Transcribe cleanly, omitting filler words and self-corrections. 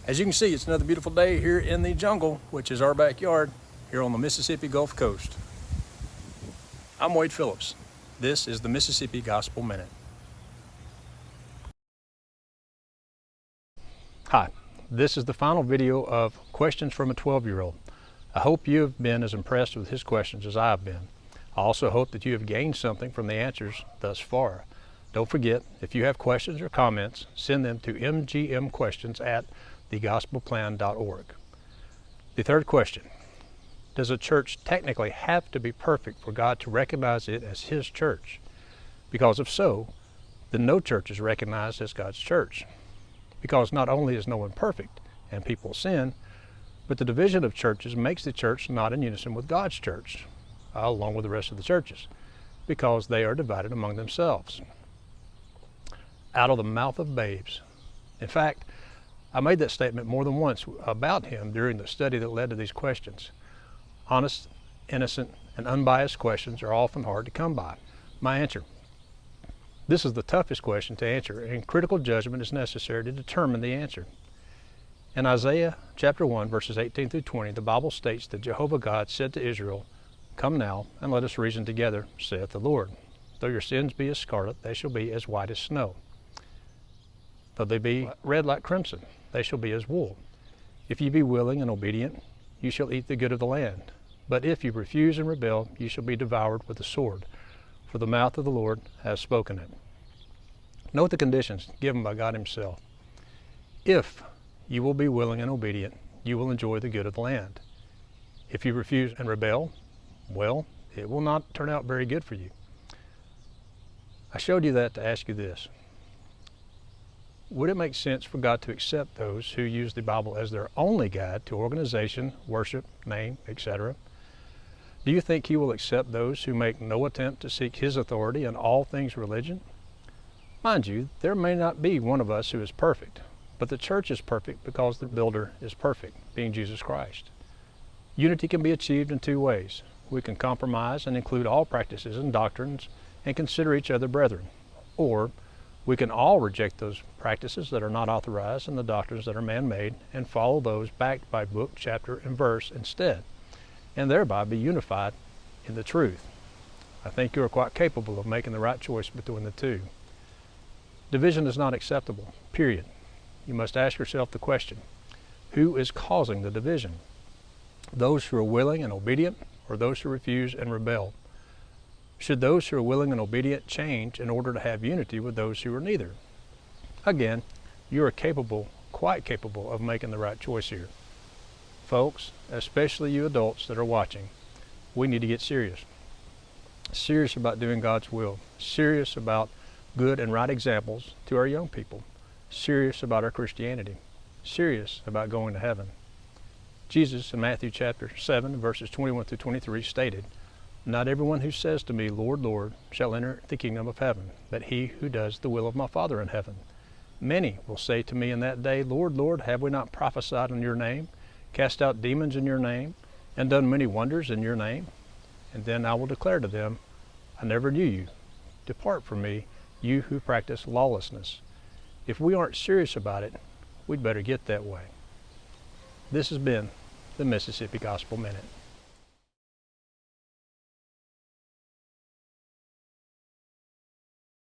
As you can see, it's another beautiful day here in the jungle, which is our backyard here on the Mississippi Gulf Coast. I'm Wade Phillips. This is the Mississippi Gospel Minute. Hi, this is the final video of questions from a 12-year-old. I hope you have been as impressed with his questions as I have been. I also hope that you have gained something from the answers thus far. Don't forget, if you have questions or comments, send them to mgmquestions@thegospelplan.org. The third question: does a church technically have to be perfect for God to recognize it as His church? Because if so, then no church is recognized as God's church. Because not only is no one perfect and people sin, but the division of churches makes the church not in unison with God's church, along with the rest of the churches, because they are divided among themselves. Out of the mouth of babes. In fact, I made that statement more than once about him during the study that led to these questions. Honest, innocent, and unbiased questions are often hard to come by. My answer: this is the toughest question to answer, and critical judgment is necessary to determine the answer. In Isaiah chapter 1, verses 18 through 20, the Bible states that Jehovah God said to Israel, "Come now, and let us reason together, saith the Lord. Though your sins be as scarlet, they shall be as white as snow. Though they be red like crimson, they shall be as wool. If ye be willing and obedient, you shall eat the good of the land. But if you refuse and rebel, you shall be devoured with the sword, for the mouth of the Lord has spoken it." Note the conditions given by God Himself. If you will be willing and obedient, you will enjoy the good of the land. If you refuse and rebel, well, it will not turn out very good for you. I showed you that to ask you this: would it make sense for God to accept those who use the Bible as their only guide to organization, worship, name, etc.? Do you think He will accept those who make no attempt to seek His authority in all things religion? Mind you, there may not be one of us who is perfect, but the church is perfect because the builder is perfect, being Jesus Christ. Unity can be achieved in two ways. We can compromise and include all practices and doctrines and consider each other brethren, or we can all reject those practices that are not authorized and the doctrines that are man-made and follow those backed by book, chapter, and verse instead, and thereby be unified in the truth. I think you are quite capable of making the right choice between the two. Division is not acceptable, period. You must ask yourself the question: who is causing the division? Those who are willing and obedient, or those who refuse and rebel? Should those who are willing and obedient change in order to have unity with those who are neither? Again, you are capable, quite capable, of making the right choice here. Folks, especially you adults that are watching, we need to get serious. Serious about doing God's will. Serious about good and right examples to our young people. Serious about our Christianity. Serious about going to heaven. Jesus in Matthew chapter 7, verses 21 through 23 stated, "Not everyone who says to me, Lord, Lord, shall enter the kingdom of heaven, but he who does the will of my Father in heaven. Many will say to me in that day, Lord, Lord, have we not prophesied in your name, cast out demons in your name, and done many wonders in your name? And then I will declare to them, I never knew you. Depart from me, you who practice lawlessness." If we aren't serious about it, we'd better get that way. This has been the Mississippi Gospel Minute.